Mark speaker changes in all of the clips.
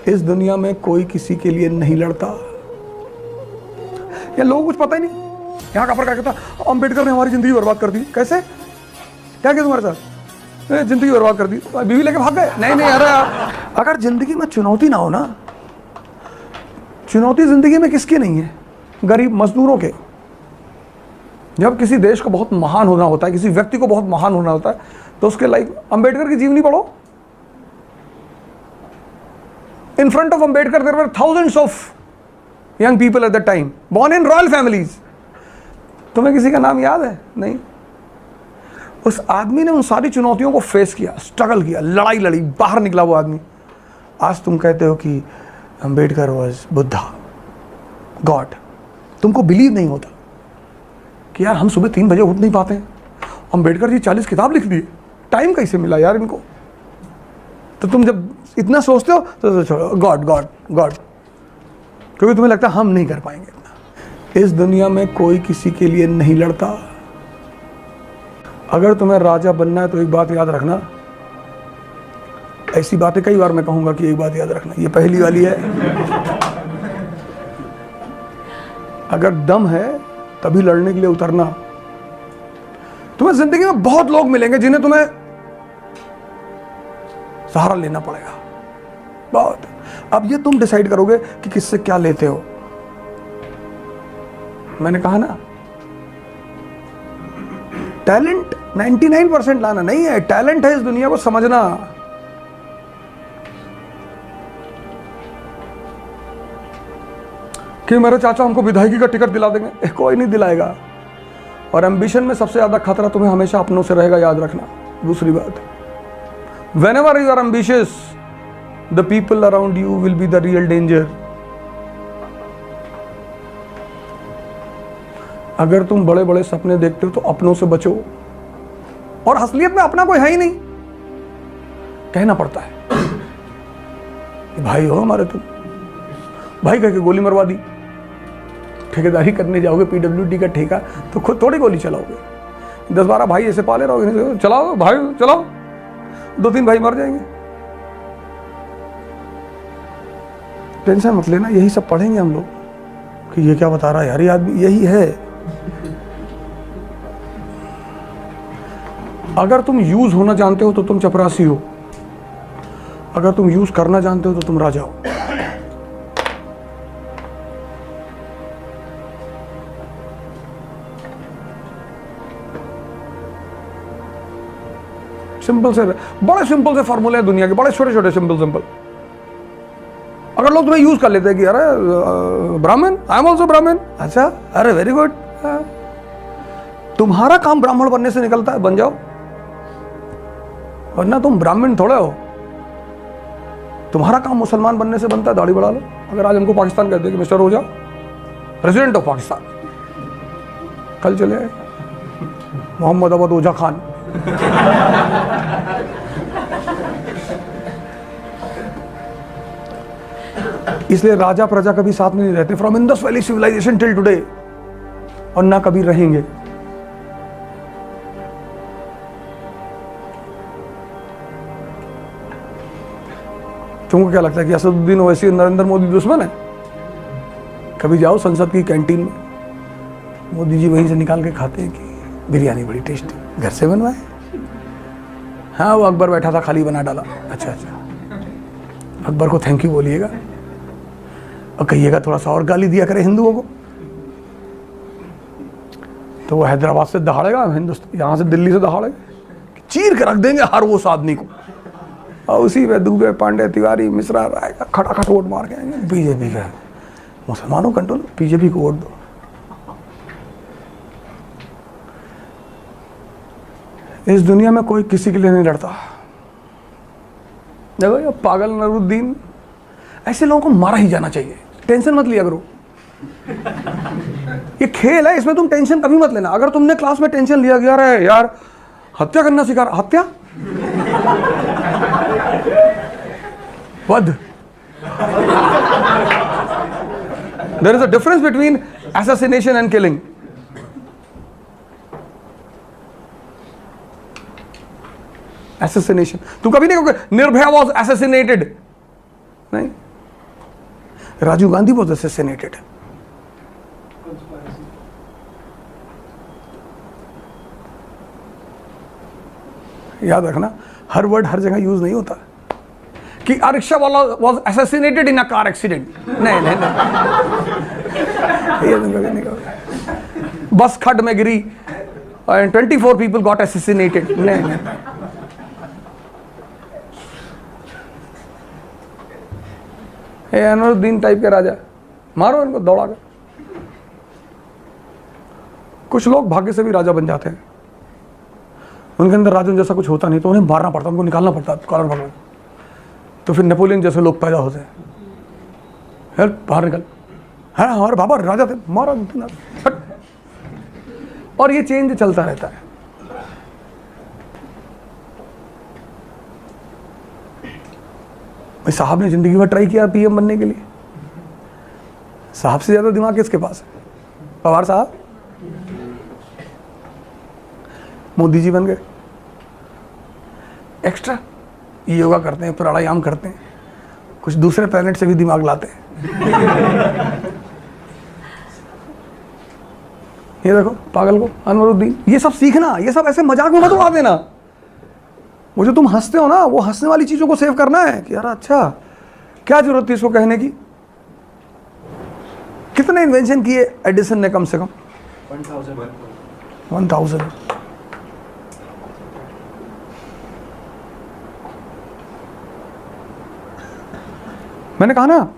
Speaker 1: इस दुनिया में कोई किसी के लिए नहीं लड़ता। ये लोगों को कुछ पता ही नहीं। यहाँ का फर्क कहता अंबेडकर ने हमारी जिंदगी बर्बाद कर दी। कैसे? क्या किया तुम्हारे साथ? जिंदगी बर्बाद कर दी, बीवी लेके भाग गए। नहीं नहीं, अरे अगर जिंदगी में चुनौती ना हो ना, चुनौती जिंदगी में किसकी नहीं है? गरीब मजदूरों के। जब किसी देश को बहुत महान होना होता है, किसी व्यक्ति को बहुत महान होना होता है, तो उसके लाइक अंबेडकर की जीवनी पढ़ो। In front of Ambedkar there were thousands of young people at that time, born in royal families. तुम्हें किसी का नाम याद है? नहीं। उस आदमी ने उन सारी चुनौतियों को फेस किया, स्ट्रगल किया, लड़ाई लड़ी, बाहर निकला वो आदमी। आज तुम कहते हो कि अंबेडकर वाज बुद्धा, गॉड। तुमको बिलीव नहीं होता कि यार हम सुबह 3 बजे उठ नहीं पाते हैं। अंबेडकर जी 40 किताब लिख दिए, टाइम कैसे मिला यार इनको? तो तुम जब इतना सोचते हो तो छोड़ो, गॉड गॉड गॉड, क्योंकि तुम्हें लगता है हम नहीं कर पाएंगे इतना। इस दुनिया में कोई किसी के लिए नहीं लड़ता। अगर तुम्हें राजा बनना है तो एक बात याद रखना। ऐसी बातें कई बार मैं कहूंगा कि एक बात याद रखना, ये पहली वाली है। अगर दम है तभी लड़ने के लिए उतरना। तुम्हें जिंदगी में बहुत लोग मिलेंगे जिन्हें तुम्हें सहारा लेना पड़ेगा, बहुत। अब ये तुम डिसाइड करोगे कि किससे क्या लेते हो। मैंने कहा ना, टैलेंट 99% लाना नहीं है, टैलेंट है इस दुनिया को समझना। कि मेरे चाचा हमको विधायकी का टिकट दिला देंगे, कोई नहीं दिलाएगा। और एम्बिशन में सबसे ज्यादा खतरा तुम्हें हमेशा अपनों से रहेगा, याद रखना। दूसरी बात, whenever you are ambitious, the people around you will be the real danger. अगर तुम बड़े बड़े सपने देखते हो तो अपनों से बचो। और असलियत में अपना कोई है ही नहीं, कहना पड़ता है भाई हो हमारे, तुम भाई कह के गोली मरवा दी। ठेकेदारी करने जाओगे, PWD का ठेका, तो खुद थोड़ी गोली चलाओगे। 10-12 भाई ऐसे पाले रहोगे, चलाओ भाई चलाओ, 2-3 भाई मर जाएंगे। टेंशन मत लेना, यही सब पढ़ेंगे हम लोग कि ये क्या बता रहा है यार, ये आदमी यही है। अगर तुम यूज होना जानते हो तो तुम चपरासी हो, अगर तुम यूज करना जानते हो तो तुम राजा हो। सिंपल से, बड़े सिंपल से फॉर्मूले हैं दुनिया के, बड़े छोटे छोटे सिंपल। अगर लोग तुम्हें यूज कर लेते हैं कि अरे ब्राह्मण, आई एम ऑल्सो ब्राह्मण, अच्छा अरे वेरी गुड, तुम्हारा काम ब्राह्मण बनने से निकलता है, बन जाओ, वरना तुम ब्राह्मण थोड़े हो। तुम्हारा काम मुसलमान बनने से बनता है, दाढ़ी बढ़ा लो। अगर आज हमको पाकिस्तान कहते हैं कि मिस्टर हो जाओ प्रेसिडेंट ऑफ पाकिस्तान, कल चले आए मोहम्मद अवध ओझा खान। इसलिए राजा प्रजा कभी साथ में नहीं रहते, from Indus valley civilisation till today, और ना कभी रहेंगे। तुमको क्या लगता है कि असदुद्दीन ओवैसी नरेंद्र मोदी दुश्मन है? कभी जाओ संसद की कैंटीन में, मोदी जी वहीं से निकाल के खाते हैं कि बिरयानी बड़ी टेस्टी, घर से बनवाए। हाँ वो अकबर बैठा था, खाली बना डाला। अच्छा अकबर को थैंक यू बोलिएगा और कहिएगा थोड़ा सा और गाली दिया करे हिंदुओं को, तो वो हैदराबाद से दहाड़ेगा, हिंदुस्तान यहाँ से दिल्ली से दहाड़ेगा, चीर के रख देंगे हर वो आदमी को। और उसी में दुबे, पांडे, तिवारी, मिश्रा आएगा, खटाखट वोट मार के आएंगे बीजेपी का। मुसलमानों कंट्रोल, बीजेपी को वोट दो। इस दुनिया में कोई किसी के लिए नहीं लड़ता। देखो ये पागल नरूद्दीन, ऐसे लोगों को मारा ही जाना चाहिए। टेंशन मत लिया करो, ये खेल है, इसमें तुम टेंशन कभी मत लेना। अगर तुमने क्लास में टेंशन लिया गया है यार हत्या करना सिखा रहा, हत्या वध, there is a difference between assassination and killing. Assassination, तुम कभी नहीं कहोगे निर्भया was assassinated, नहीं, राजीव गांधी वाज assassinated. याद रखना, हर वर्ड हर जगह यूज नहीं होता कि रिक्शा वाला was assassinated in a car accident. नहीं नहीं नहीं, बस खड्ड में गिरी and 24 people got assassinated. नहीं नहीं, अनवरुद्दीन टाइप के राजा, मारो इनको दौड़ा कर। कुछ लोग भाग्य से भी राजा बन जाते हैं, उनके अंदर राजन जैसा कुछ होता नहीं तो उन्हें मारना पड़ता, उनको निकालना पड़ता कॉलर पकड़, तो फिर नेपोलियन जैसे लोग पैदा होते हैं। हेल्प, बाहर निकल, है हमारे बाबा राजा थे, मारा हट। और ये चेंज चलता रहता है। भाई साहब ने जिंदगी भर ट्राई किया पीएम बनने के लिए, साहब से ज्यादा दिमाग किसके पास है? पवार साहब, मोदी जी बन गए, एक्स्ट्रा योगा करते हैं, प्राणायाम करते हैं, कुछ दूसरे प्लेनेट से भी दिमाग लाते हैं। ये देखो पागल को, अनवरुद्दीन, ये सब सीखना, ये सब ऐसे मजाक में मत उड़ा देना। वो जो तुम हंसते हो ना, वो हंसने वाली चीजों को सेव करना है कि यार अच्छा, क्या जरूरत थी इसको कहने की। कितने इन्वेंशन किए एडिसन ने? कम से कम 1000। मैंने कहा ना,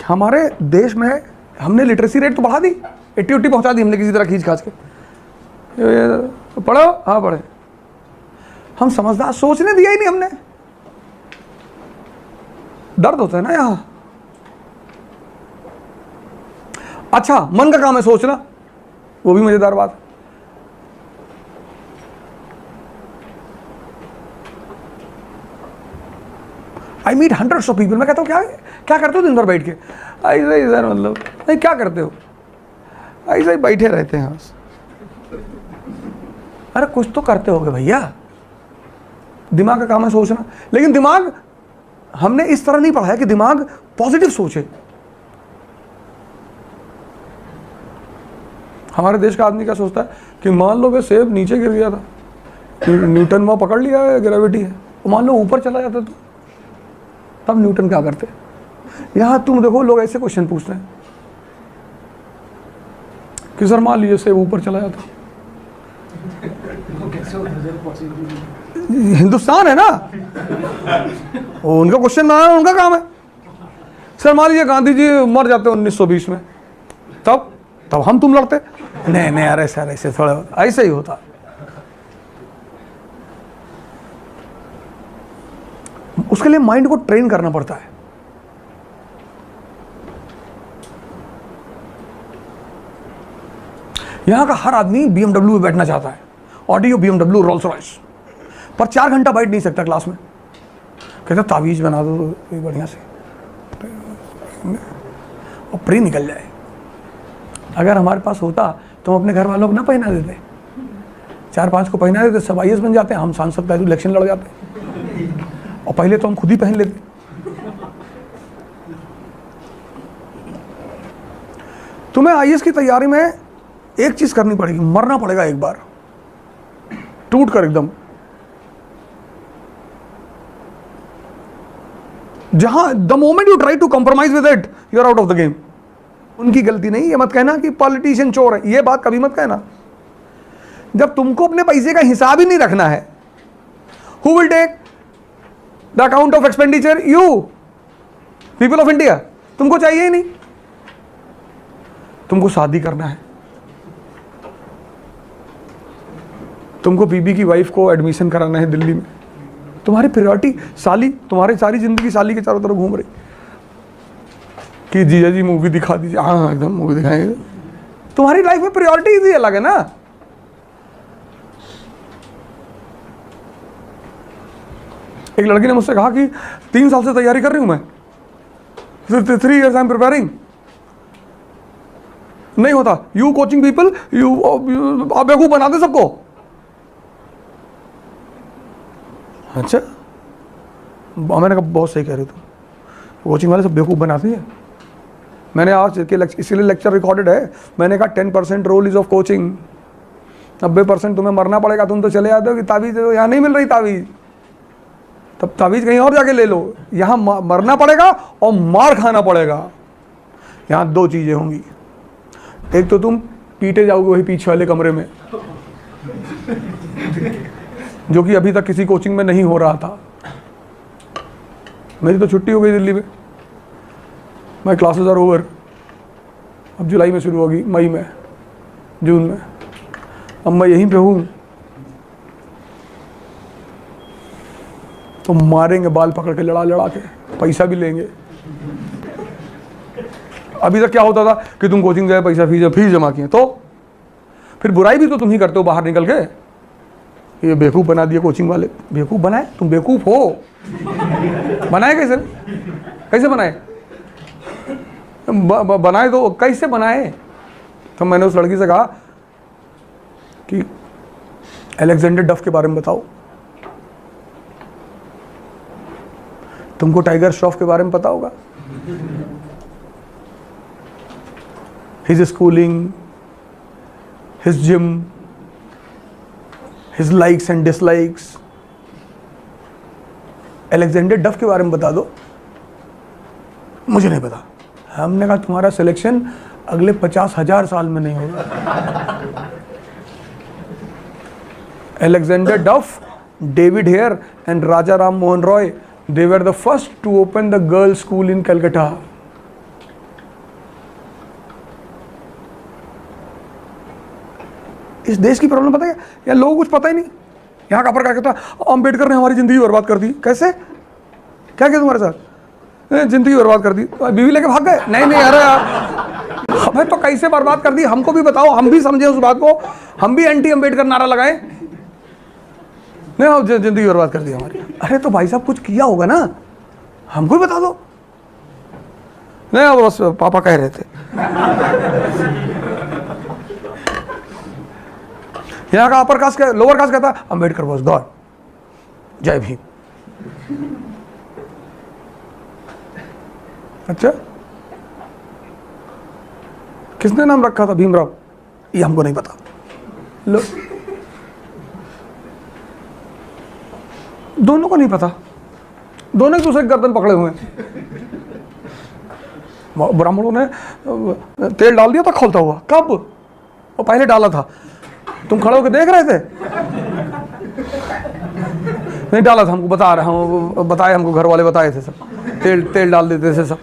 Speaker 1: हमारे देश में हमने लिटरेसी रेट तो बढ़ा दी, 80 पहुंचा दी हमने किसी तरह खींच खाच के। पढ़ो, हाँ पढ़े, हम समझदार, सोचने दिया ही नहीं हमने। दर्द होता है ना यहां। अच्छा, मन का काम है सोचना, वो भी मजेदार बात। I meet hundreds of people. मैं कहता हूँ क्या करते हो दिन भर बैठ के? ऐसा ही सर, मतलब नहीं, क्या करते हो? ऐसा ही बैठे रहते हैं बस। अरे कुछ तो करते होगे भैया, दिमाग का काम है सोचना। लेकिन दिमाग हमने इस तरह नहीं पढ़ाया कि दिमाग पॉजिटिव सोचे। हमारे देश का आदमी क्या सोचता है कि मान लो वे सेब नीचे गिर गया था, न्यूटन वहां पकड़ लिया है, ग्रेविटी है, तो मान लो ऊपर चला जाता तो तब न्यूटन क्या करते? यहां तुम देखो, लोग ऐसे क्वेश्चन पूछते हैं कि सर मान लीजिए सेब ऊपर चला जाता, हिंदुस्तान है ना, उनका क्वेश्चन ना, उनका काम है। सर मान लीजिए गांधी जी मर जाते 1920 में, तब हम तुम लड़ते? नहीं यार, ऐसे थोड़ा ऐसे ही होता। उसके लिए माइंड को ट्रेन करना पड़ता है। यहां का हर आदमी BMW में बैठना चाहता है, ऑडी, BMW, रोल्स रॉयस, पर 4 घंटा बैठ नहीं सकता क्लास में। कहता तावीज बना दो बढ़िया से और प्रे निकल जाए। अगर हमारे पास होता तो हम अपने घर वालों को ना पहना देते, 4-5 को पहना देते, सब IAS बन जाते, हम सांसद का इलेक्शन लड़ जाते, और पहले तो हम खुद ही पहन लेते। तुम्हें IAS की तैयारी में एक चीज करनी पड़ेगी, मरना पड़ेगा एक बार टूट कर एकदम। जहां the moment you try to compromise with it, you are out of the game. उनकी गलती नहीं, ये मत कहना कि पॉलिटिशियन चोर है, ये बात कभी मत कहना। जब तुमको अपने पैसे का हिसाब ही नहीं रखना है, who will take the account of expenditure? You, people of India. तुमको चाहिए ही नहीं। तुमको शादी करना है, तुमको बीबी की वाइफ को एडमिशन कराना है दिल्ली में, तुम्हारी प्रायोरिटी साली, तुम्हारी सारी जिंदगी साली के चारों तरफ घूम रही कि जीजा जी मूवी दिखा दीजिए। हाँ एकदम मूवी दिखाएंगे। तुम्हारी लाइफ में प्रायोरिटी ही अलग है ना। एक लड़की ने मुझसे कहा कि 3 साल से तैयारी कर रही हूं मैं, 3 years आई एम प्रिपेयरिंग, नहीं होता। यू कोचिंग पीपल, आप बेवकूफ बना दे सबको। अच्छा, मैंने कहा बहुत सही कह रही, तुम कोचिंग वाले सब बेवकूफ बनाती है। मैंने आज के इसीलिए लेक्चर रिकॉर्डेड है, मैंने कहा 10% रोल इज ऑफ कोचिंग, 90% तुम्हें मरना पड़ेगा। तुम तो चले जाते हो कि ताबीज़ दे दो, यहाँ नहीं मिल रही ताबीज़, तब ताबीज़ कहीं और जाके ले लो। यहाँ मरना पड़ेगा और मार खाना पड़ेगा। यहाँ दो चीज़ें होंगी, एक तो तुम पीटे जाओगे वही पीछे वाले कमरे में, जो कि अभी तक किसी कोचिंग में नहीं हो रहा था। मेरी तो छुट्टी हो गई दिल्ली में, माई क्लासेस आर ओवर, अब जुलाई में शुरू होगी, मई में, जून में। अब मैं यहीं पे हूँ, तो मारेंगे बाल पकड़ के, लड़ा लड़ा के, पैसा भी लेंगे। अभी तक क्या होता था कि तुम कोचिंग गए, पैसा फीस जमा किए, तो फिर बुराई भी तो तुम ही करते हो बाहर निकल के। ये बेवकूफ़ बना दिए कोचिंग वाले। बेवकूफ़ बनाए? तुम बेवकूफ़ हो। बनाए कैसे? कैसे बनाए? बनाए तो कैसे बनाए? तो मैंने उस लड़की से कहा कि अलेक्जेंडर डफ के बारे में बताओ, तुमको टाइगर श्रॉफ के बारे में पता होगा, his schooling, his gym, his likes and dislikes। Alexander डफ के बारे में बता दो। मुझे नहीं पता। हमने कहा तुम्हारा सिलेक्शन अगले 50,000 साल में नहीं होगा। Alexander Duff, David Hare and Raja Ram Mohan Roy, they were the first to open the girls' school in Calcutta. इस देश की प्रॉब्लम पता है या लोगों को कुछ पता ही नहीं। यहाँ का पर क्या कहता है, अम्बेडकर ने हमारी ज़िंदगी बर्बाद कर दी। कैसे? क्या किया तुम्हारे साथ? ज़िंदगी बर्बाद कर दी, बीवी लेके भाग गए? नहीं नहीं, अरे यार हमें तो कैसे बर्बाद कर दी, हमको भी बताओ, हम भी समझे उस बात को, हम भी एंटी अम्बेडकर नारा लगाए। नहीं, ज़िंदगी बर्बाद कर दी हमारी। अरे तो भाई साहब कुछ किया होगा ना, हमको भी बता दो। नहीं, बस पापा कह रहे थे। यहाँ का अपर कास्ट, लोअर कास्ट कहता है अम्बेडकर वाज गॉड, जय भीम। अच्छा, किसने नाम रखा था भीमराव? ये हमको नहीं पता। लो, दोनों को नहीं पता, दोनों एक दूसरे गर्दन पकड़े हुए हैं। ब्राह्मणों ने तेल डाल दिया था खोलता हुआ। कब? वो पहले डाला था, तुम खड़े होकर देख रहे थे? नहीं डाला था, हमको बता रहे, हम बताए, हमको घर वाले बताए थे सब। तेल डाल देते थे सब।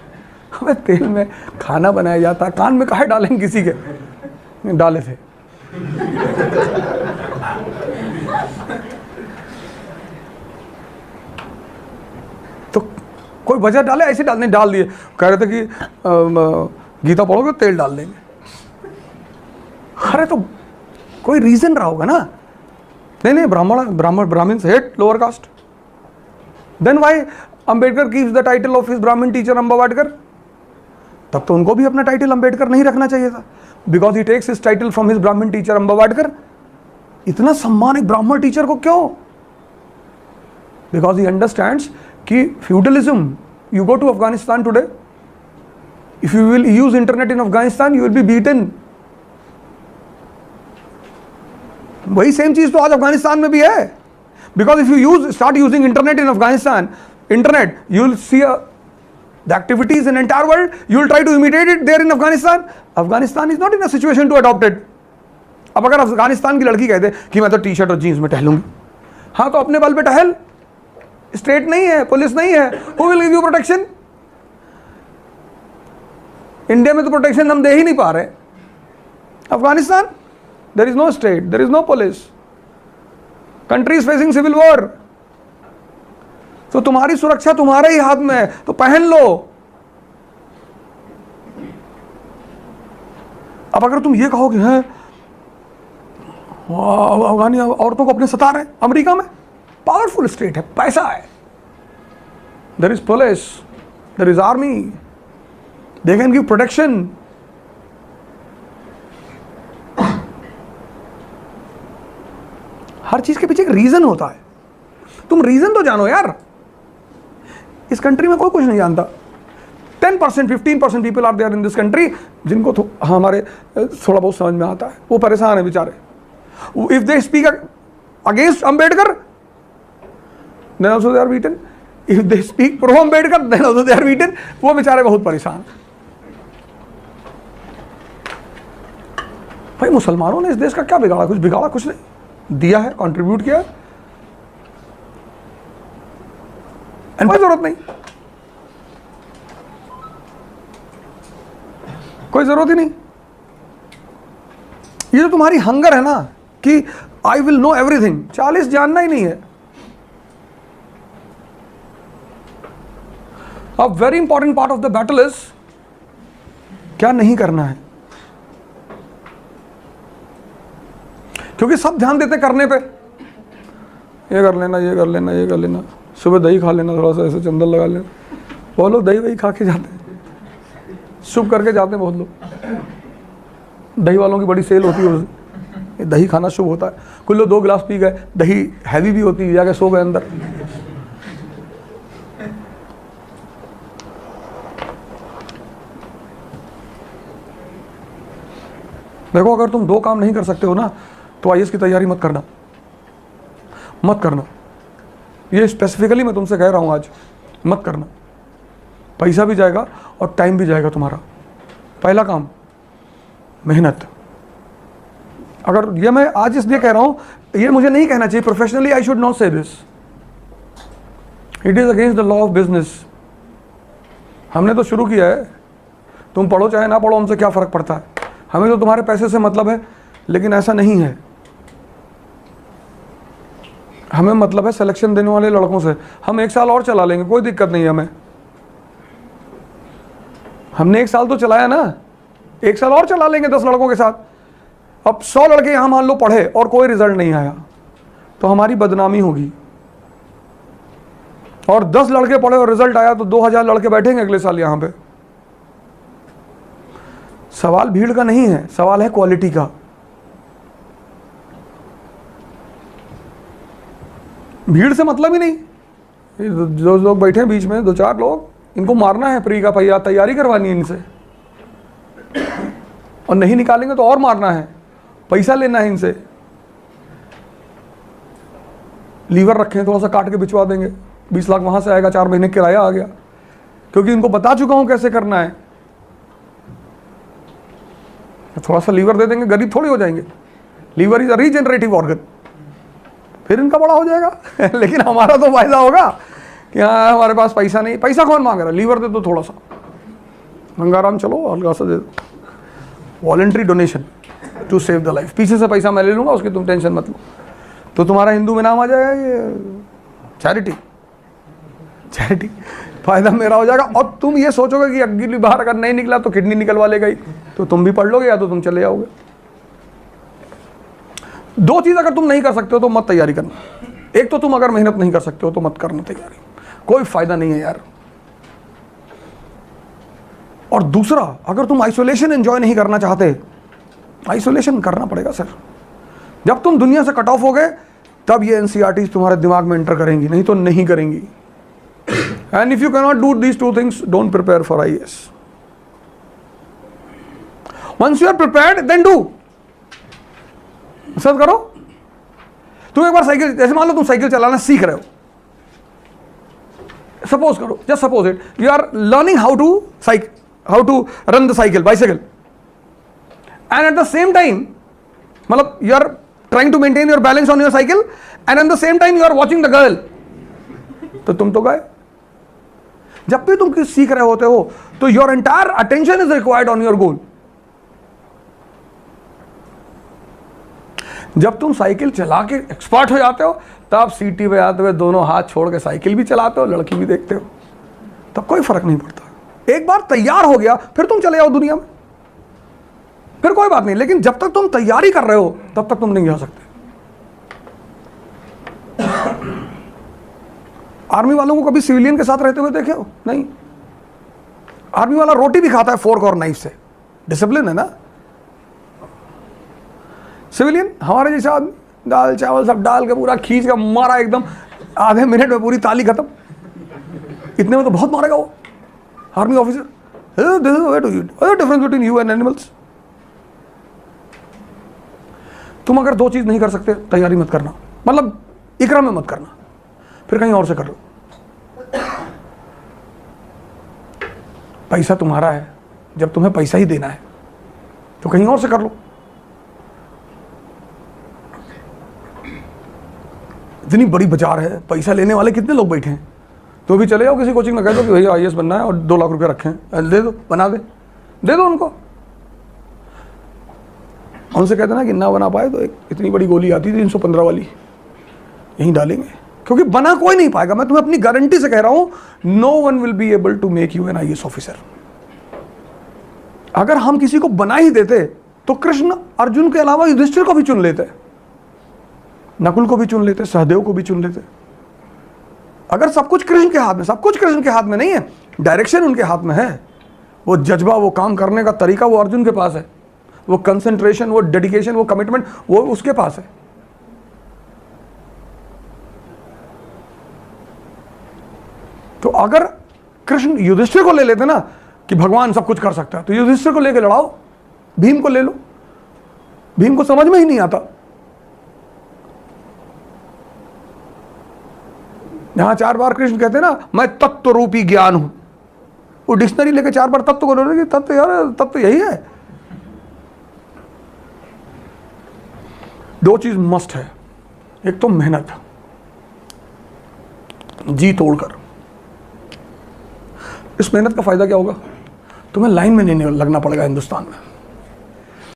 Speaker 1: हमें तेल में खाना बनाया जाता, कान में काहे डालेंगे किसी के? डाले थे। तो कोई वजह डाले, ऐसे डालने डाल दिए। कह रहे थे कि गीता पढ़ोगे तेल डाल देंगे। अरे तो कोई रीजन रहा होगा ना। नहीं, Brahmin hate lower caste. Then why Ambedkar keeps the title of his Brahmin teacher Ambavadekar? तब तो उनको भी अपना टाइटल अंबेडकर नहीं रखना चाहिए था, because he takes his title from his Brahmin teacher Ambavadekar. इतना सम्मान एक ब्राह्मण टीचर को क्यों? बिकॉज ही अंडरस्टैंड्स कि feudalism, you go to Afghanistan today, if you will use internet in Afghanistan you will be beaten. वही सेम चीज तो आज अफगानिस्तान में भी है। Because if you start using internet in Afghanistan, internet, you will see the activities in entire world, you will try to imitate it there in Afghanistan. Afghanistan is not in a situation to adopt it. अब अगर अफगानिस्तान की लड़की कहते कि मैं तो T shirt और jeans में टहलूंगी, हाँ तो अपने बल पे टहल। स्टेट नहीं है, पुलिस नहीं है, who will give you protection? India में तो प्रोटेक्शन हम दे ही नहीं पा रहे। Afghanistan, there is no state, there is no police, country is facing civil war। तो तुम्हारी सुरक्षा तुम्हारे ही हाथ में है, तो पहन लो। अब अगर तुम ये कहो कि हैं अफगानी औरतों को अपने सता रहे, अमेरिका में पावरफुल स्टेट है, पैसा है, there is police, there is army, they can give protection. हर चीज के पीछे एक रीजन होता है, तुम रीजन तो जानो यार। इस कंट्री में कोई कुछ नहीं जानता। 10%, 15% people are there in this country जिनको हमारे थोड़ा बहुत समझ में आता है, वो परेशान है बेचारे. If they speak against Ambedkar then also they are beaten. If they speak pro Ambedkar then also they are beaten. वो बेचारे बहुत परेशान. भाई मुसलमानों ने इस देश का क्या बिगाड़ा? कुछ बिगाड़ा कुछ नहीं, दिया है, कंट्रीब्यूट किया, एंड कोई जरूरत नहीं, कोई जरूरत ही नहीं. ये जो तुम्हारी हंगर है ना कि आई विल नो एवरीथिंग, 40 जानना ही नहीं है. A very important part of the battle is क्या नहीं करना है, क्योंकि सब ध्यान देते करने पे. ये कर लेना, ये कर लेना, ये कर लेना, सुबह दही खा लेना, थोड़ा सा ऐसे चंदन लगा लेना. बहुत लोग दही वही खा के जाते हैं, शुभ करके जाते हैं बहुत लोग. दही वालों की बड़ी सेल होती है, ये दही खाना शुभ होता है. कुछ लोग 2 गिलास पी गए, दही हैवी भी होती है, जाके सो गए अंदर. देखो, अगर तुम 2 काम नहीं कर सकते हो ना तो आईएएस की तैयारी मत करना, मत करना. ये स्पेसिफिकली मैं तुमसे कह रहा हूं आज, मत करना. पैसा भी जाएगा और टाइम भी जाएगा तुम्हारा. पहला काम मेहनत. अगर ये मैं आज इसलिए कह रहा हूं, ये मुझे नहीं कहना चाहिए प्रोफेशनली, आई शुड नॉट से this. It is against the law of business. हमने तो शुरू किया है, तुम पढ़ो चाहे ना पढ़ो, हमसे क्या फर्क पड़ता है. हमें तो तुम्हारे पैसे से मतलब है, लेकिन ऐसा नहीं है. हमें मतलब है सिलेक्शन देने वाले लड़कों से. हम 1 साल और चला लेंगे, कोई दिक्कत नहीं है हमें. हमने 1 साल तो चलाया ना, 1 साल और चला लेंगे 10 लड़कों के साथ. अब 100 लड़के यहां मान लो पढ़े और कोई रिजल्ट नहीं आया तो हमारी बदनामी होगी. और 10 लड़के पढ़े और रिजल्ट आया तो 2000 लड़के बैठेंगे अगले साल यहां पे. सवाल भीड़ का नहीं है, सवाल है क्वालिटी का. भीड़ से मतलब ही नहीं. जो लोग बैठे हैं बीच में 2-4 लोग, इनको मारना है प्री का पहिया, तैयारी करवानी है इनसे, और नहीं निकालेंगे तो और मारना है, पैसा लेना है इनसे. लीवर रखें, थोड़ा सा काट के बिचवा देंगे, 20 लाख वहां से आएगा, 4 महीने किराया आ गया, क्योंकि इनको बता चुका हूं कैसे करना है. थोड़ा सा लीवर दे देंगे, गरीब थोड़ी हो जाएंगे. Liver is a regenerative organ, फिर इनका बड़ा हो जाएगा. लेकिन हमारा तो फायदा होगा कि हाँ हमारे पास पैसा नहीं. पैसा कौन मांग रहा है? लीवर दे दो थोड़ा सा, गंगाराम चलो हल्का सा दे दो, voluntary donation to save the life. पीछे से पैसा मैं ले लूंगा, उसकी तुम टेंशन मत लो. तो तुम्हारा हिंदू में नाम आ जाएगा, ये चैरिटी, चैरिटी, फायदा मेरा हो जाएगा. और तुम ये सोचोगे कि अगली बार अगर नहीं निकला तो किडनी निकलवा लेगा ही, तो तुम भी पढ़ लोगे या तो तुम चले जाओगे. 2 चीज अगर तुम नहीं कर सकते हो तो मत तैयारी करना. एक तो तुम अगर मेहनत नहीं कर सकते हो तो मत करना तैयारी, कोई फायदा नहीं है यार. और दूसरा, अगर तुम आइसोलेशन एंजॉय नहीं करना चाहते, आइसोलेशन करना पड़ेगा सर. जब तुम दुनिया से कट ऑफ हो गए तब ये एनसीईआरटी तुम्हारे दिमाग में एंटर करेंगी, नहीं तो नहीं करेंगी. And if you can not do these 2 things, don't prepare for IAS. Once you are prepared then do. सब करो. तुम एक बार साइकिल, जैसे मान लो तुम साइकिल चलाना सीख रहे हो, सपोज करो, just suppose it, you are learning how to run the cycle, bicycle, and at the same time, मतलब you are trying to maintain your balance on your cycle, and at the same time you are watching the girl, तो तुम तो गए. जब भी तुम कुछ सीख रहे होते हो तो your entire attention is required on your goal. जब तुम साइकिल चला के एक्सपर्ट हो जाते हो तब सीटी पे आते हुए दोनों हाथ छोड़ के साइकिल भी चलाते हो, लड़की भी देखते हो, तब कोई फर्क नहीं पड़ता. एक बार तैयार हो गया फिर तुम चले जाओ दुनिया में, फिर कोई बात नहीं. लेकिन जब तक तुम तैयारी कर रहे हो तब तक तुम नहीं जा सकते. आर्मी वालों को कभी सिविलियन के साथ रहते हुए देखे हो? नहीं. आर्मी वाला रोटी भी खाता है फोर्क और नाइफ से, डिसिप्लिन है ना. सिविलियन हमारे जैसा आदमी दाल चावल सब डाल के पूरा खींच का मारा, एकदम आधे मिनट में पूरी ताली खत्म. इतने में तो बहुत मारेगा वो army officer. This is the way to eat. What's the difference between you and animals? तुम अगर दो चीज नहीं कर सकते तैयारी मत करना, मतलब इकरा में मत करना, फिर कहीं और से कर लो। पैसा तुम्हारा है, जब तुम्हें पैसा ही देना है तो कहीं और से कर लो। इतनी बड़ी बाजार है, पैसा लेने वाले कितने लोग बैठे हैं। तो भी चले जाओ किसी कोचिंग में, कह दो कि भैया IAS बनना है और 2 लाख रुपया रखे हैं, दे दो, बना दे दो उनको। उनसे कहते ना कि ना बना पाए तो एक इतनी बड़ी गोली आती थी 315 वाली, यहीं डालेंगे, क्योंकि बना कोई नहीं पाएगा। मैं तुम्हें अपनी गारंटी से कह रहा हूं, no one will be able to make you an IAS officer. अगर हम किसी को बना ही देते तो कृष्ण अर्जुन के अलावा युधिष्ठिर को भी चुन लेते, नकुल को भी चुन लेते, सहदेव को भी चुन लेते। अगर सब कुछ कृष्ण के हाथ में, सब कुछ कृष्ण के हाथ में नहीं है, डायरेक्शन उनके हाथ में है, वो जज्बा, वो काम करने का तरीका वो अर्जुन के पास है, वो कंसंट्रेशन, वो डेडिकेशन, वो कमिटमेंट वो उसके पास है। तो अगर कृष्ण युधिष्ठिर को ले लेते ना कि भगवान सब कुछ कर सकता है, तो युधिष्ठिर को लेकर लड़ाओ, भीम को ले लो, भीम को समझ में ही नहीं आता। यहां 4 बार कृष्ण कहते हैं ना, मैं तत्व रूपी ज्ञान हूं, वो डिक्शनरी लेके 4 बार तत्व को बोलोगे, तत्व यार तत्व यही है। 2 चीज मस्ट है, एक तो मेहनत, जी तोड़कर। इस मेहनत का फायदा क्या होगा, तुम्हें लाइन में नहीं लगना पड़ेगा हिंदुस्तान में।